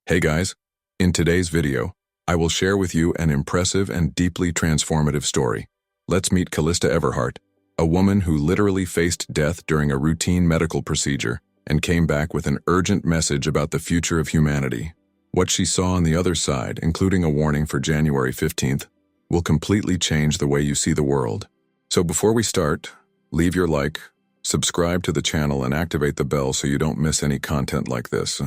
Hey guys, in today's video, I will share with you an impressive and deeply transformative story. Let's meet Callista Everhart, a woman who literally faced death during a routine medical procedure and came back with an urgent message about the future of humanity. What she saw on the other side, including a warning for January 15th, will completely change the way you see the world. So before we start, leave your like, subscribe to the channel and activate the bell so you don't miss any content like this.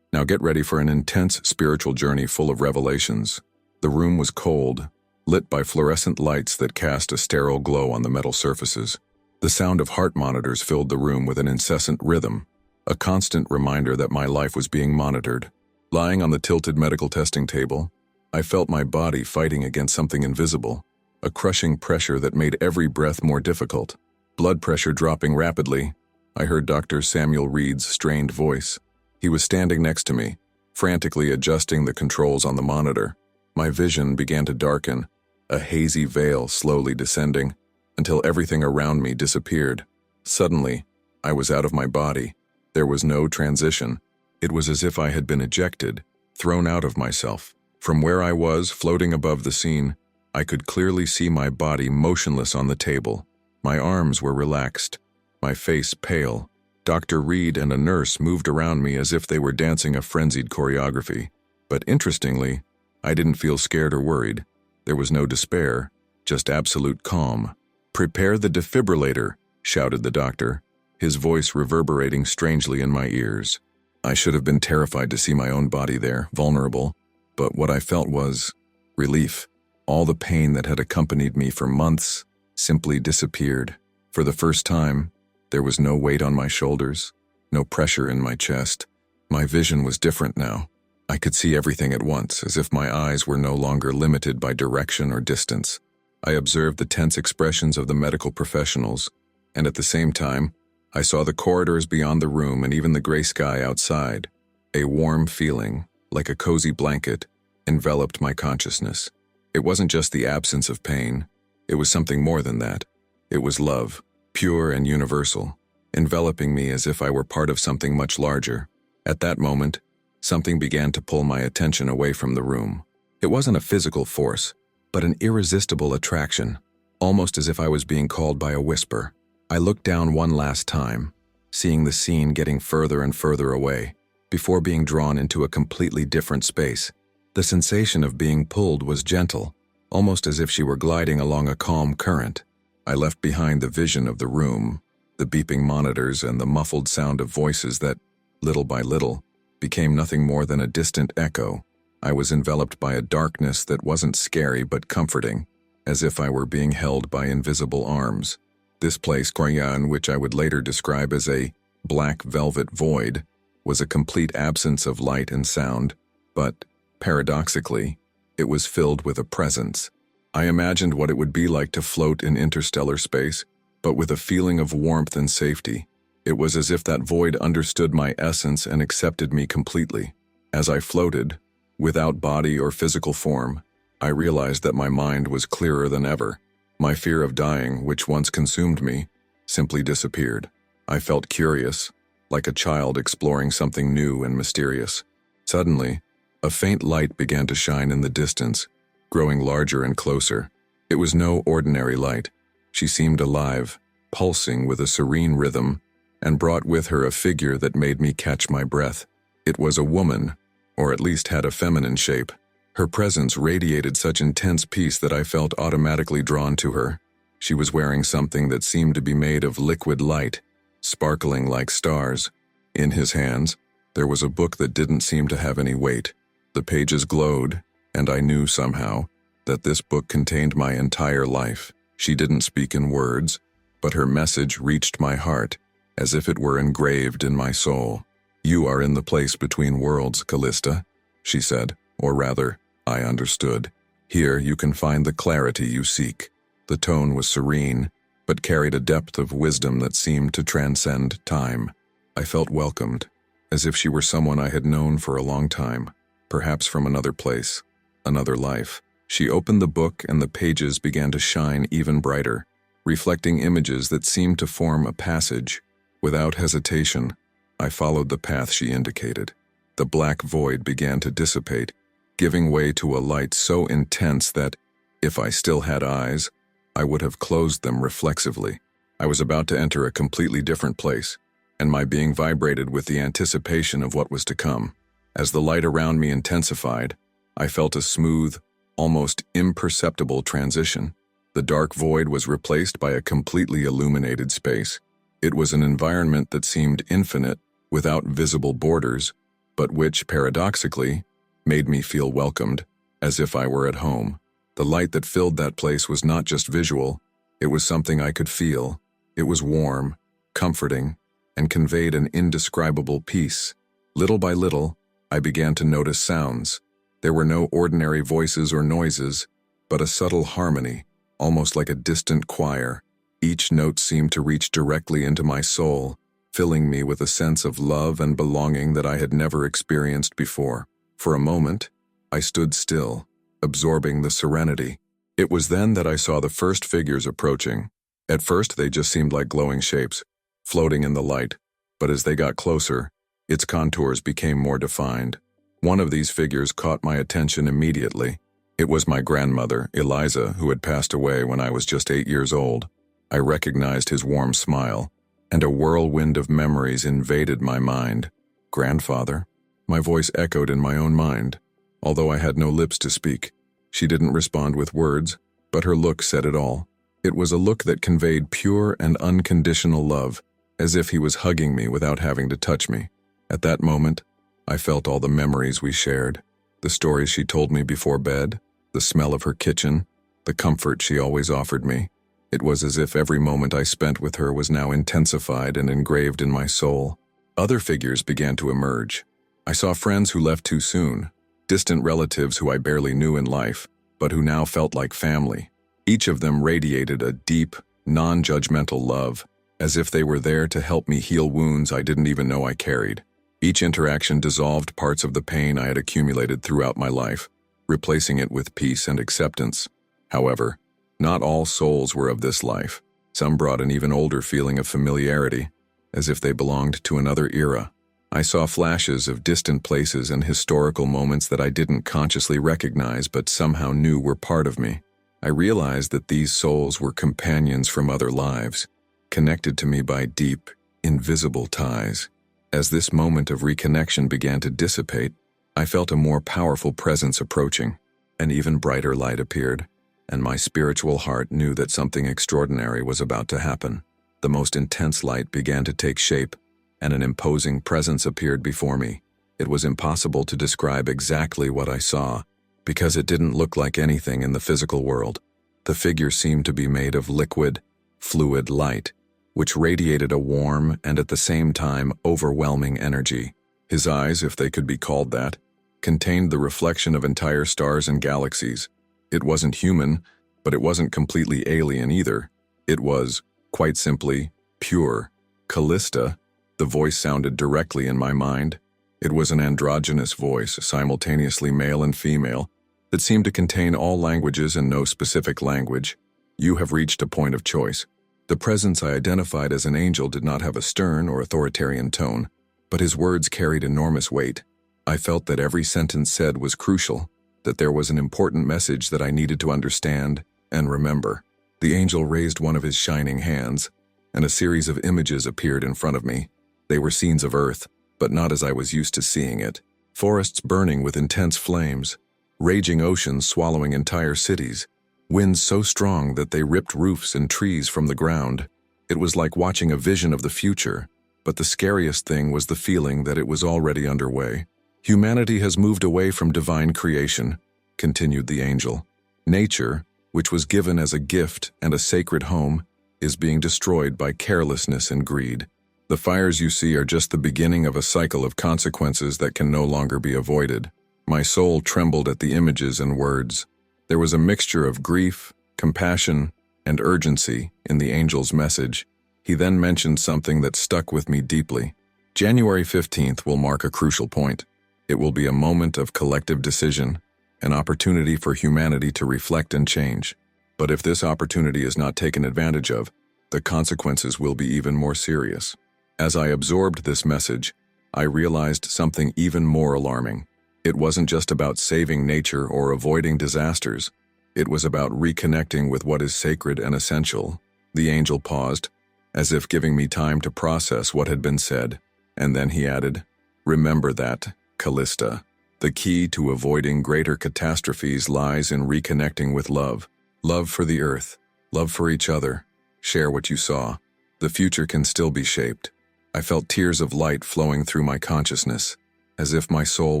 Now get ready for an intense spiritual journey full of revelations. The room was cold, lit by fluorescent lights that cast a sterile glow on the metal surfaces. The sound of heart monitors filled the room with an incessant rhythm, a constant reminder that my life was being monitored. Lying on the tilted medical testing table, I felt my body fighting against something invisible, a crushing pressure that made every breath more difficult. Blood pressure dropping rapidly, I heard Dr. Samuel Reed's strained voice. He was standing next to me, frantically adjusting the controls on the monitor. My vision began to darken, a hazy veil slowly descending, until everything around me disappeared. Suddenly, I was out of my body. There was no transition. It was as if I had been ejected, thrown out of myself. From where I was, floating above the scene, I could clearly see my body motionless on the table. My arms were relaxed, my face pale. Dr. Reed and a nurse moved around me as if they were dancing a frenzied choreography. But interestingly, I didn't feel scared or worried. There was no despair, just absolute calm. "Prepare the defibrillator," shouted the doctor, his voice reverberating strangely in my ears. I should have been terrified to see my own body there, vulnerable, but what I felt was relief. All the pain that had accompanied me for months simply disappeared. For the first time, there was no weight on my shoulders, no pressure in my chest. My vision was different now. I could see everything at once, as if my eyes were no longer limited by direction or distance. I observed the tense expressions of the medical professionals, and at the same time, I saw the corridors beyond the room and even the gray sky outside. A warm feeling, like a cozy blanket, enveloped my consciousness. It wasn't just the absence of pain. It was something more than that. It was love. Pure and universal, enveloping me as if I were part of something much larger. At that moment, something began to pull my attention away from the room. It wasn't a physical force, but an irresistible attraction, almost as if I was being called by a whisper. I looked down one last time, seeing the scene getting further and further away, before being drawn into a completely different space. The sensation of being pulled was gentle, almost as if she were gliding along a calm current. I left behind the vision of the room, the beeping monitors and the muffled sound of voices that, little by little, became nothing more than a distant echo. I was enveloped by a darkness that wasn't scary but comforting, as if I were being held by invisible arms. This place, Korean, which I would later describe as a black velvet void, was a complete absence of light and sound, but, paradoxically, it was filled with a presence. I imagined what it would be like to float in interstellar space, but with a feeling of warmth and safety. It was as if that void understood my essence and accepted me completely. As I floated, without body or physical form, I realized that my mind was clearer than ever. My fear of dying, which once consumed me, simply disappeared. I felt curious, like a child exploring something new and mysterious. Suddenly, a faint light began to shine in the distance, growing larger and closer. It was no ordinary light. She seemed alive, pulsing with a serene rhythm, and brought with her a figure that made me catch my breath. It was a woman, or at least had a feminine shape. Her presence radiated such intense peace that I felt automatically drawn to her. She was wearing something that seemed to be made of liquid light, sparkling like stars. In his hands, there was a book that didn't seem to have any weight. The pages glowed, and I knew somehow that this book contained my entire life. She didn't speak in words, but her message reached my heart, as if it were engraved in my soul. "You are in the place between worlds, Callista," she said, or rather, I understood. "Here you can find the clarity you seek." The tone was serene, but carried a depth of wisdom that seemed to transcend time. I felt welcomed, as if she were someone I had known for a long time, perhaps from another place. Another life. She opened the book and the pages began to shine even brighter, reflecting images that seemed to form a passage. Without hesitation, I followed the path she indicated. The black void began to dissipate, giving way to a light so intense that, if I still had eyes, I would have closed them reflexively. I was about to enter a completely different place, and my being vibrated with the anticipation of what was to come. As the light around me intensified, I felt a smooth, almost imperceptible transition. The dark void was replaced by a completely illuminated space. It was an environment that seemed infinite, without visible borders, but which, paradoxically, made me feel welcomed, as if I were at home. The light that filled that place was not just visual, it was something I could feel. It was warm, comforting, and conveyed an indescribable peace. Little by little, I began to notice sounds. There were no ordinary voices or noises, but a subtle harmony, almost like a distant choir. Each note seemed to reach directly into my soul, filling me with a sense of love and belonging that I had never experienced before. For a moment, I stood still, absorbing the serenity. It was then that I saw the first figures approaching. At first, they just seemed like glowing shapes, floating in the light, but as they got closer, its contours became more defined. One of these figures caught my attention immediately. It was my grandmother, Eliza, who had passed away when I was just 8 years old. I recognized his warm smile, and a whirlwind of memories invaded my mind. Grandfather? My voice echoed in my own mind, although I had no lips to speak. She didn't respond with words, but her look said it all. It was a look that conveyed pure and unconditional love, as if he was hugging me without having to touch me. At that moment, I felt all the memories we shared, the stories she told me before bed, the smell of her kitchen, the comfort she always offered me. It was as if every moment I spent with her was now intensified and engraved in my soul. Other figures began to emerge. I saw friends who left too soon, distant relatives who I barely knew in life, but who now felt like family. Each of them radiated a deep, non-judgmental love, as if they were there to help me heal wounds I didn't even know I carried. Each interaction dissolved parts of the pain I had accumulated throughout my life, replacing it with peace and acceptance. However, not all souls were of this life. Some brought an even older feeling of familiarity, as if they belonged to another era. I saw flashes of distant places and historical moments that I didn't consciously recognize but somehow knew were part of me. I realized that these souls were companions from other lives, connected to me by deep, invisible ties. As this moment of reconnection began to dissipate, I felt a more powerful presence approaching. An even brighter light appeared, and my spiritual heart knew that something extraordinary was about to happen. The most intense light began to take shape, and an imposing presence appeared before me. It was impossible to describe exactly what I saw, because it didn't look like anything in the physical world. The figure seemed to be made of liquid, fluid light, which radiated a warm and at the same time overwhelming energy. His eyes, if they could be called that, contained the reflection of entire stars and galaxies. It wasn't human, but it wasn't completely alien either. It was, quite simply, pure. Callista, the voice sounded directly in my mind. It was an androgynous voice, simultaneously male and female, that seemed to contain all languages and no specific language. You have reached a point of choice. The presence I identified as an angel did not have a stern or authoritarian tone, but his words carried enormous weight. I felt that every sentence said was crucial, that there was an important message that I needed to understand and remember. The angel raised one of his shining hands, and a series of images appeared in front of me. They were scenes of Earth, but not as I was used to seeing it. Forests burning with intense flames, raging oceans swallowing entire cities, winds so strong that they ripped roofs and trees from the ground. It was like watching a vision of the future, but the scariest thing was the feeling that it was already underway. Humanity has moved away from divine creation, continued the angel. Nature, which was given as a gift and a sacred home, is being destroyed by carelessness and greed. The fires you see are just the beginning of a cycle of consequences that can no longer be avoided. My soul trembled at the images and words. There was a mixture of grief, compassion, and urgency in the angel's message. He then mentioned something that stuck with me deeply. January 15th will mark a crucial point. It will be a moment of collective decision, an opportunity for humanity to reflect and change. But if this opportunity is not taken advantage of, the consequences will be even more serious. As I absorbed this message, I realized something even more alarming. It wasn't just about saving nature or avoiding disasters. It was about reconnecting with what is sacred and essential. The angel paused, as if giving me time to process what had been said, and then he added, "Remember that, Callista. The key to avoiding greater catastrophes lies in reconnecting with love. Love for the earth, love for each other. Share what you saw. The future can still be shaped." I felt tears of light flowing through my consciousness, as if my soul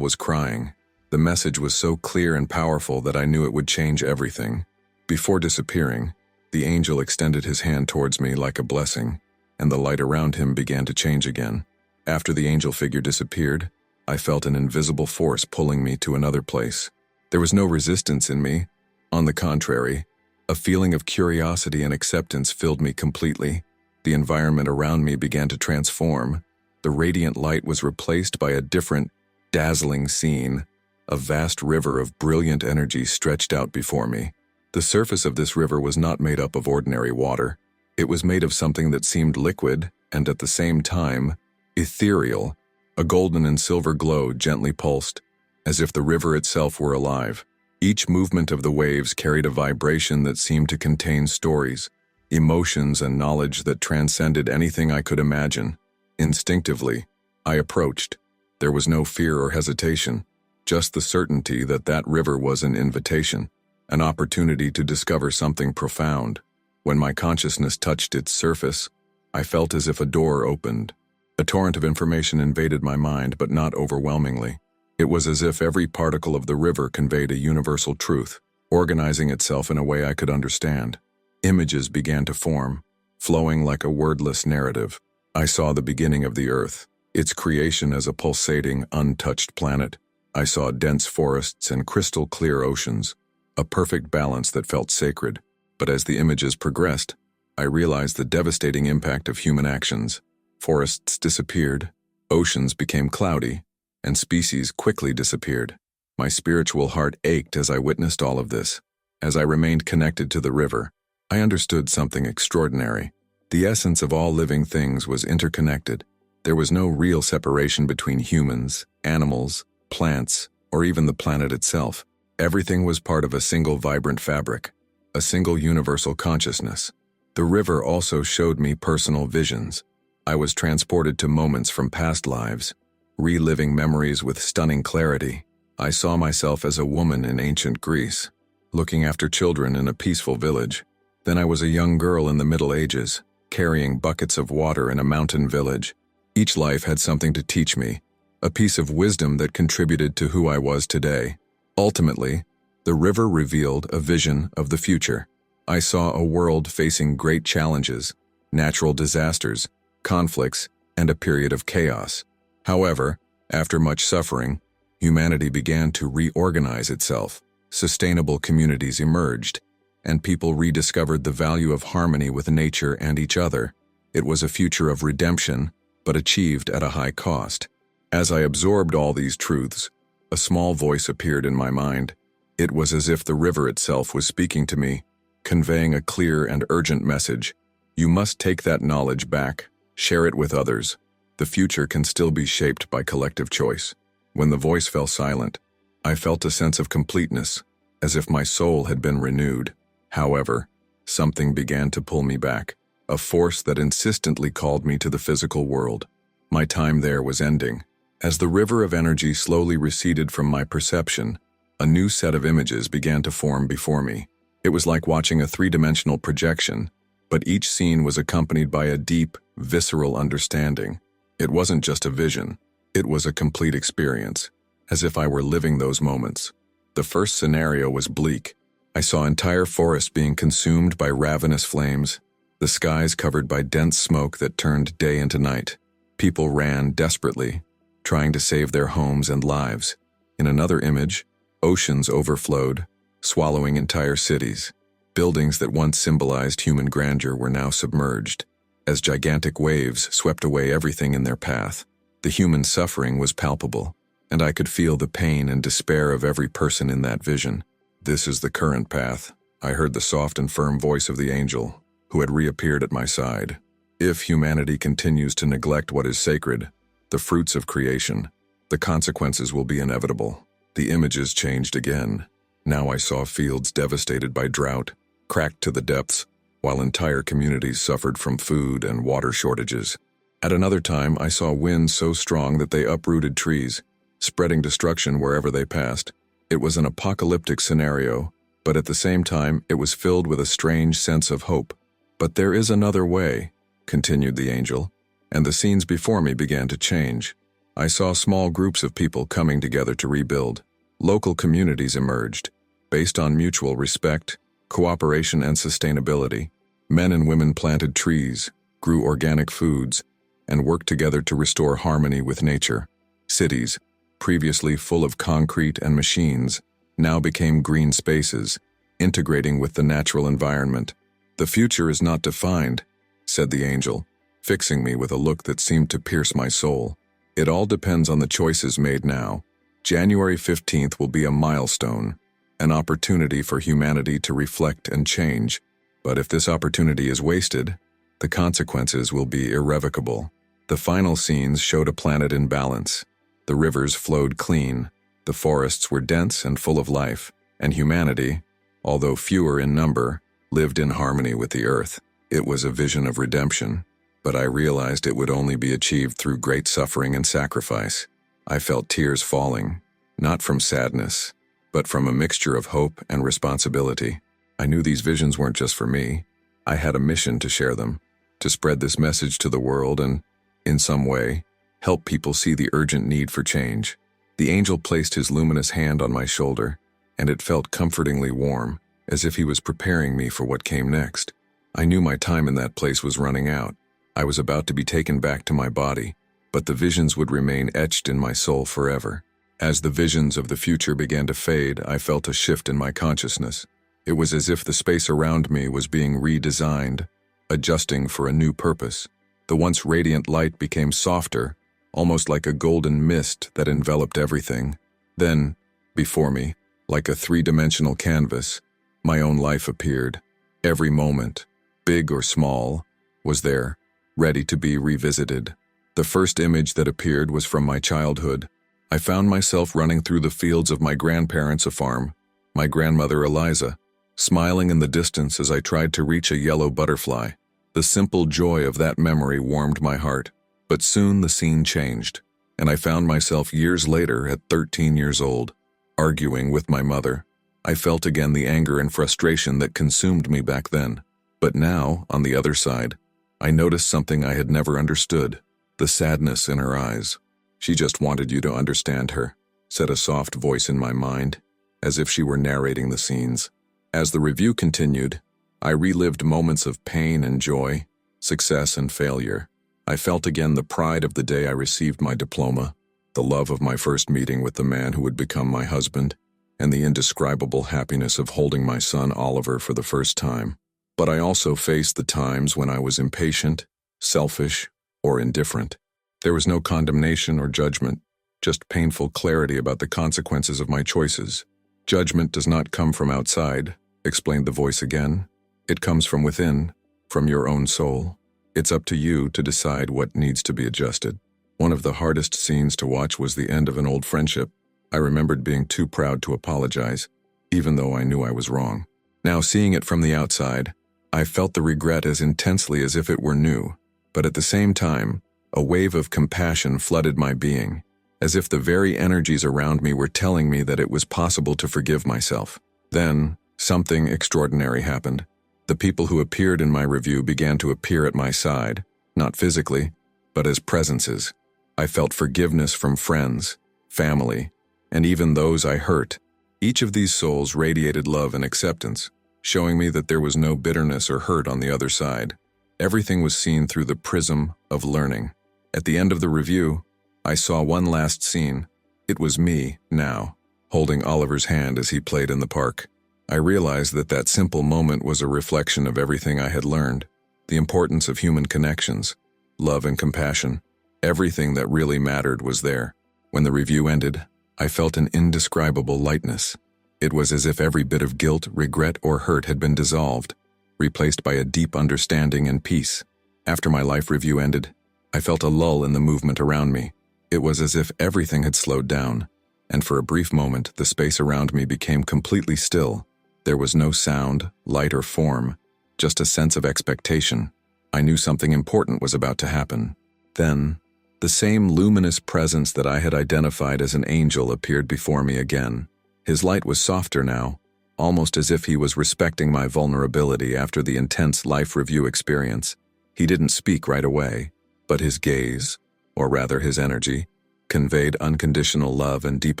was crying. The message was so clear and powerful that I knew it would change everything. Before disappearing, the angel extended his hand towards me like a blessing, and the light around him began to change again. After the angel figure disappeared, I felt an invisible force pulling me to another place. There was no resistance in me. On the contrary, a feeling of curiosity and acceptance filled me completely. The environment around me began to transform. The radiant light was replaced by a different, dazzling scene. A vast river of brilliant energy stretched out before me. The surface of this river was not made up of ordinary water. It was made of something that seemed liquid and at the same time ethereal. A golden and silver glow gently pulsed, as if the river itself were alive. Each movement of the waves carried a vibration that seemed to contain stories, emotions, and knowledge that transcended anything I could imagine. Instinctively, I approached. There was no fear or hesitation, just the certainty that that river was an invitation, an opportunity to discover something profound. When my consciousness touched its surface, I felt as if a door opened. A torrent of information invaded my mind, but not overwhelmingly. It was as if every particle of the river conveyed a universal truth, organizing itself in a way I could understand. Images began to form, flowing like a wordless narrative. I saw the beginning of the Earth, its creation as a pulsating, untouched planet. I saw dense forests and crystal-clear oceans, a perfect balance that felt sacred. But as the images progressed, I realized the devastating impact of human actions. Forests disappeared, oceans became cloudy, and species quickly disappeared. My spiritual heart ached as I witnessed all of this. As I remained connected to the river, I understood something extraordinary. The essence of all living things was interconnected. There was no real separation between humans, animals, plants, or even the planet itself. Everything was part of a single vibrant fabric, a single universal consciousness. The river also showed me personal visions. I was transported to moments from past lives, reliving memories with stunning clarity. I saw myself as a woman in ancient Greece, looking after children in a peaceful village. Then I was a young girl in the Middle Ages, carrying buckets of water in a mountain village. Each life had something to teach me, a piece of wisdom that contributed to who I was today. Ultimately, the river revealed a vision of the future. I saw a world facing great challenges, natural disasters, conflicts, and a period of chaos. However, after much suffering, humanity began to reorganize itself. Sustainable communities emerged, and people rediscovered the value of harmony with nature and each other. It was a future of redemption, but achieved at a high cost. As I absorbed all these truths, a small voice appeared in my mind. It was as if the river itself was speaking to me, conveying a clear and urgent message. You must take that knowledge back, share it with others. The future can still be shaped by collective choice. When the voice fell silent, I felt a sense of completeness, as if my soul had been renewed. However, something began to pull me back, a force that insistently called me to the physical world. My time there was ending. As the river of energy slowly receded from my perception, a new set of images began to form before me. It was like watching a three-dimensional projection, but each scene was accompanied by a deep, visceral understanding. It wasn't just a vision, it was a complete experience, as if I were living those moments. The first scenario was bleak. I saw entire forests being consumed by ravenous flames, the skies covered by dense smoke that turned day into night. People ran desperately, trying to save their homes and lives. In another image, oceans overflowed, swallowing entire cities. Buildings that once symbolized human grandeur were now submerged, as gigantic waves swept away everything in their path. The human suffering was palpable, and I could feel the pain and despair of every person in that vision. "This is the current path," I heard the soft and firm voice of the angel, who had reappeared at my side. "If humanity continues to neglect what is sacred, the fruits of creation. The consequences will be inevitable. The images changed again. Now I saw fields devastated by drought, cracked to the depths, while entire communities suffered from food and water shortages. At another time, I saw winds so strong that they uprooted trees, spreading destruction wherever they passed. It was an apocalyptic scenario, but at the same time, it was filled with a strange sense of hope. "But there is another way," continued the angel, and the scenes before me began to change. I saw small groups of people coming together to rebuild. Local communities emerged, based on mutual respect, cooperation, and sustainability. Men and women planted trees, grew organic foods, and worked together to restore harmony with nature. Cities, previously full of concrete and machines, now became green spaces, integrating with the natural environment. "The future is not defined," said the angel, fixing me with a look that seemed to pierce my soul. "It all depends on the choices made now. January 15th will be a milestone, an opportunity for humanity to reflect and change. But if this opportunity is wasted, the consequences will be irrevocable." The final scenes showed a planet in balance. The rivers flowed clean, the forests were dense and full of life, and humanity, although fewer in number, lived in harmony with the earth. It was a vision of redemption, but I realized it would only be achieved through great suffering and sacrifice. I felt tears falling, not from sadness, but from a mixture of hope and responsibility. I knew these visions weren't just for me. I had a mission to share them, to spread this message to the world and, in some way, help people see the urgent need for change. The angel placed his luminous hand on my shoulder, and it felt comfortingly warm, as if he was preparing me for what came next. I knew my time in that place was running out. I was about to be taken back to my body, but the visions would remain etched in my soul forever. As the visions of the future began to fade, I felt a shift in my consciousness. It was as if the space around me was being redesigned, adjusting for a new purpose. The once radiant light became softer, almost like a golden mist that enveloped everything. Then, before me, like a three-dimensional canvas, my own life appeared. Every moment, big or small, was there, ready to be revisited. The first image that appeared was from my childhood. I found myself running through the fields of my grandparents' farm, my grandmother Eliza, smiling in the distance as I tried to reach a yellow butterfly. The simple joy of that memory warmed my heart. But soon the scene changed, and I found myself years later at 13 years old, arguing with my mother. I felt again the anger and frustration that consumed me back then. But now, on the other side, I noticed something I had never understood, the sadness in her eyes. "She just wanted you to understand her," said a soft voice in my mind, as if she were narrating the scenes. As the review continued, I relived moments of pain and joy, success and failure. I felt again the pride of the day I received my diploma, the love of my first meeting with the man who would become my husband, and the indescribable happiness of holding my son Oliver for the first time. But I also faced the times when I was impatient, selfish, or indifferent. There was no condemnation or judgment, just painful clarity about the consequences of my choices. "Judgment does not come from outside," explained the voice again. "It comes from within, from your own soul. It's up to you to decide what needs to be adjusted." One of the hardest scenes to watch was the end of an old friendship. I remembered being too proud to apologize, even though I knew I was wrong. Now, seeing it from the outside, I felt the regret as intensely as if it were new. But at the same time, a wave of compassion flooded my being, as if the very energies around me were telling me that it was possible to forgive myself. Then, something extraordinary happened. The people who appeared in my review began to appear at my side, not physically, but as presences. I felt forgiveness from friends, family, and even those I hurt. Each of these souls radiated love and acceptance, showing me that there was no bitterness or hurt on the other side. Everything was seen through the prism of learning. At the end of the review, I saw one last scene. It was me, now, holding Oliver's hand as he played in the park. I realized that that simple moment was a reflection of everything I had learned, the importance of human connections, love and compassion. Everything that really mattered was there. When the review ended, I felt an indescribable lightness. It was as if every bit of guilt, regret, or hurt had been dissolved, replaced by a deep understanding and peace. After my life review ended, I felt a lull in the movement around me. It was as if everything had slowed down, and for a brief moment the space around me became completely still. There was no sound, light, or form, just a sense of expectation. I knew something important was about to happen. Then, the same luminous presence that I had identified as an angel appeared before me again. His light was softer now, almost as if he was respecting my vulnerability after the intense life review experience. He didn't speak right away, but his gaze, or rather his energy, conveyed unconditional love and deep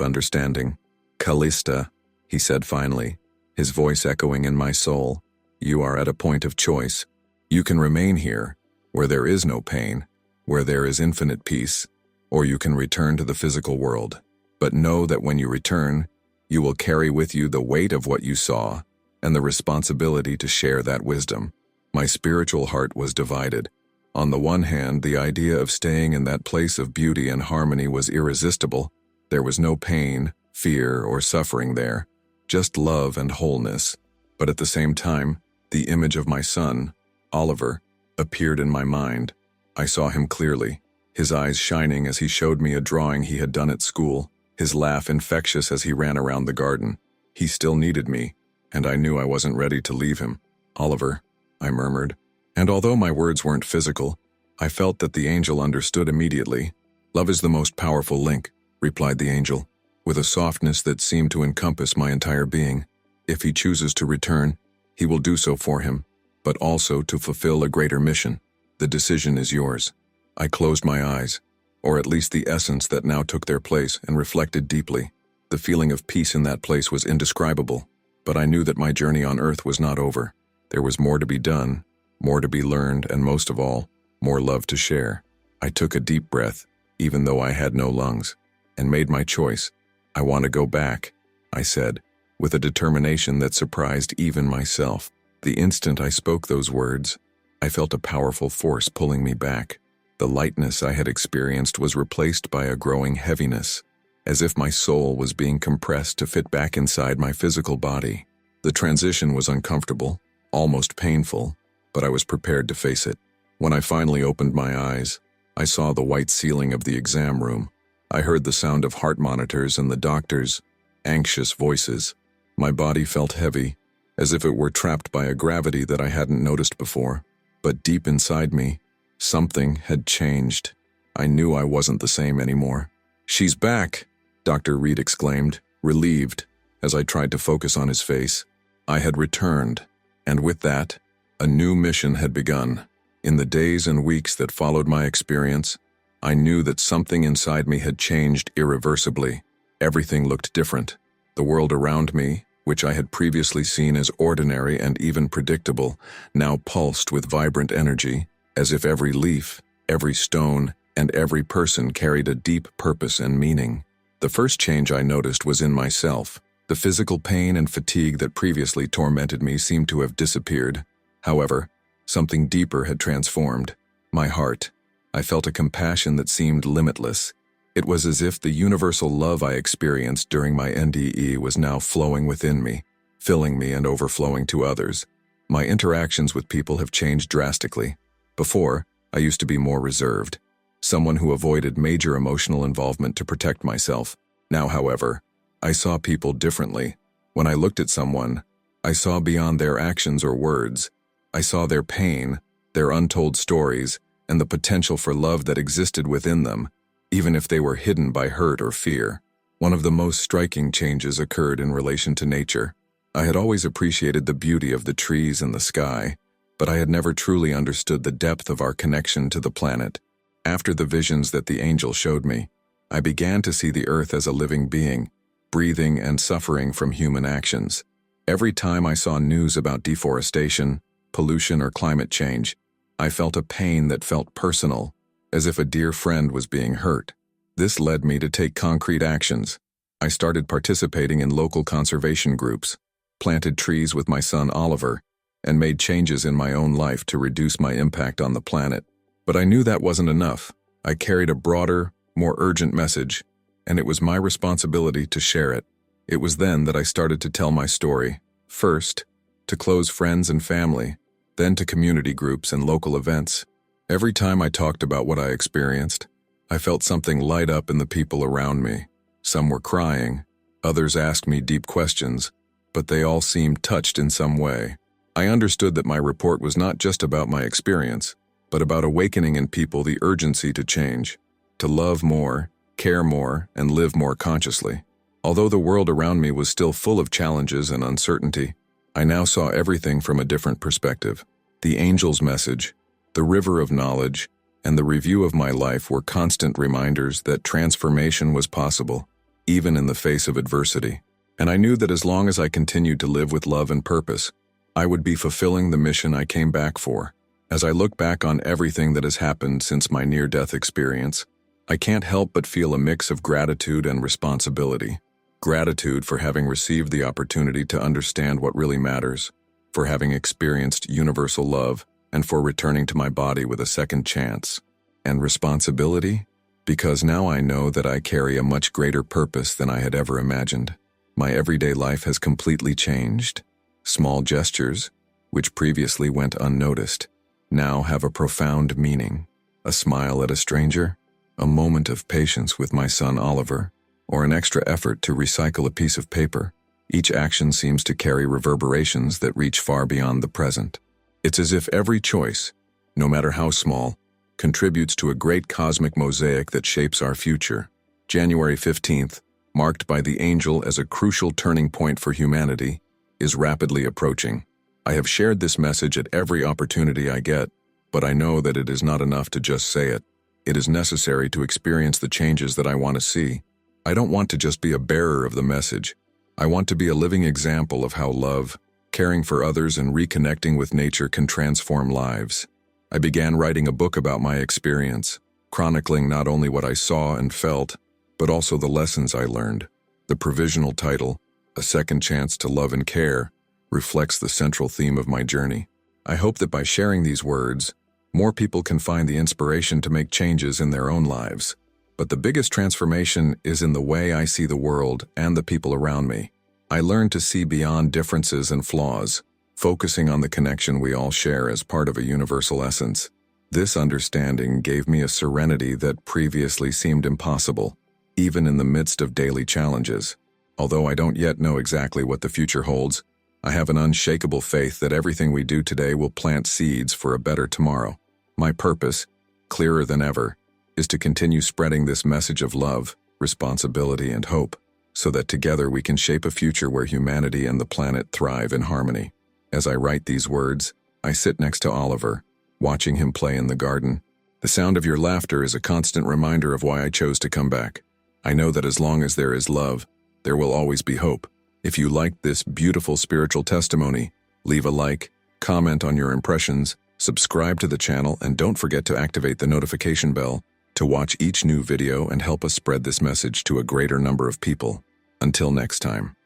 understanding. "Callista," he said finally, his voice echoing in my soul, "you are at a point of choice. You can remain here, where there is no pain, where there is infinite peace, or you can return to the physical world. But know that when you return, you will carry with you the weight of what you saw and the responsibility to share that wisdom." My spiritual heart was divided. On the one hand, the idea of staying in that place of beauty and harmony was irresistible. There was no pain, fear, or suffering there, just love and wholeness. But at the same time, the image of my son, Oliver, appeared in my mind. I saw him clearly, his eyes shining as he showed me a drawing he had done at school, his laugh infectious as he ran around the garden. He still needed me, and I knew I wasn't ready to leave him. "Oliver," I murmured, and although my words weren't physical, I felt that the angel understood immediately. "Love is the most powerful link," replied the angel, with a softness that seemed to encompass my entire being. "If he chooses to return, he will do so for him, but also to fulfill a greater mission. The decision is yours." I closed my eyes, or at least the essence that now took their place, and reflected deeply. The feeling of peace in that place was indescribable, but I knew that my journey on earth was not over. There was more to be done, more to be learned, and most of all, more love to share. I took a deep breath, even though I had no lungs, and made my choice. "I want to go back," I said, with a determination that surprised even myself. The instant I spoke those words, I felt a powerful force pulling me back. The lightness I had experienced was replaced by a growing heaviness, as if my soul was being compressed to fit back inside my physical body. The transition was uncomfortable, almost painful, but I was prepared to face it. When I finally opened my eyes, I saw the white ceiling of the exam room. I heard the sound of heart monitors and the doctor's anxious voices. My body felt heavy, as if it were trapped by a gravity that I hadn't noticed before. But deep inside me, something had changed. I knew I wasn't the same anymore. "She's back," Dr. Reed exclaimed, relieved, as I tried to focus on his face. I had returned, and with that, a new mission had begun. In the days and weeks that followed my experience, I knew that something inside me had changed irreversibly. Everything looked different. The world around me, which I had previously seen as ordinary and even predictable, now pulsed with vibrant energy, as if every leaf, every stone, and every person carried a deep purpose and meaning. The first change I noticed was in myself. The physical pain and fatigue that previously tormented me seemed to have disappeared. However, something deeper had transformed. My heart. I felt a compassion that seemed limitless. It was as if the universal love I experienced during my NDE was now flowing within me, filling me and overflowing to others. My interactions with people have changed drastically. Before, I used to be more reserved, someone who avoided major emotional involvement to protect myself. Now, however, I saw people differently. When I looked at someone, I saw beyond their actions or words. I saw their pain, their untold stories, and the potential for love that existed within them, even if they were hidden by hurt or fear. One of the most striking changes occurred in relation to nature. I had always appreciated the beauty of the trees and the sky, but I had never truly understood the depth of our connection to the planet. After the visions that the angel showed me, I began to see the earth as a living being, breathing and suffering from human actions. Every time I saw news about deforestation, pollution, or climate change, I felt a pain that felt personal, as if a dear friend was being hurt. This led me to take concrete actions. I started participating in local conservation groups, planted trees with my son Oliver, and made changes in my own life to reduce my impact on the planet. But I knew that wasn't enough. I carried a broader, more urgent message, and it was my responsibility to share it. It was then that I started to tell my story, first to close friends and family, then to community groups and local events. Every time I talked about what I experienced, I felt something light up in the people around me. Some were crying, others asked me deep questions, but they all seemed touched in some way. I understood that my report was not just about my experience, but about awakening in people the urgency to change, to love more, care more, and live more consciously. Although the world around me was still full of challenges and uncertainty, I now saw everything from a different perspective. The angel's message, the river of knowledge, and the review of my life were constant reminders that transformation was possible, even in the face of adversity. And I knew that as long as I continued to live with love and purpose, I would be fulfilling the mission I came back for. As I look back on everything that has happened since my near-death experience, I can't help but feel a mix of gratitude and responsibility. Gratitude for having received the opportunity to understand what really matters, for having experienced universal love, and for returning to my body with a second chance. And responsibility? Because now I know that I carry a much greater purpose than I had ever imagined. My everyday life has completely changed. Small gestures, which previously went unnoticed, now have a profound meaning. A smile at a stranger, a moment of patience with my son Oliver, or an extra effort to recycle a piece of paper. Each action seems to carry reverberations that reach far beyond the present. It's as if every choice, no matter how small, contributes to a great cosmic mosaic that shapes our future. January 15th, marked by the angel as a crucial turning point for humanity, is rapidly approaching. I have shared this message at every opportunity I get, but I know that it is not enough to just say it. It is necessary to experience the changes that I want to see. I don't want to just be a bearer of the message. I want to be a living example of how love, caring for others, and reconnecting with nature can transform lives. I began writing a book about my experience, chronicling not only what I saw and felt, but also the lessons I learned. The provisional title, A Second Chance to Love and Care, reflects the central theme of my journey. I hope that by sharing these words, more people can find the inspiration to make changes in their own lives. But the biggest transformation is in the way I see the world and the people around me. I learned to see beyond differences and flaws, focusing on the connection we all share as part of a universal essence. This understanding gave me a serenity that previously seemed impossible, even in the midst of daily challenges. Although I don't yet know exactly what the future holds, I have an unshakable faith that everything we do today will plant seeds for a better tomorrow. My purpose, clearer than ever, is to continue spreading this message of love, responsibility, and hope, so that together we can shape a future where humanity and the planet thrive in harmony. As I write these words, I sit next to Oliver, watching him play in the garden. The sound of your laughter is a constant reminder of why I chose to come back. I know that as long as there is love, there will always be hope. If you liked this beautiful spiritual testimony, leave a like, comment on your impressions, subscribe to the channel, and don't forget to activate the notification bell to watch each new video and help us spread this message to a greater number of people. Until next time.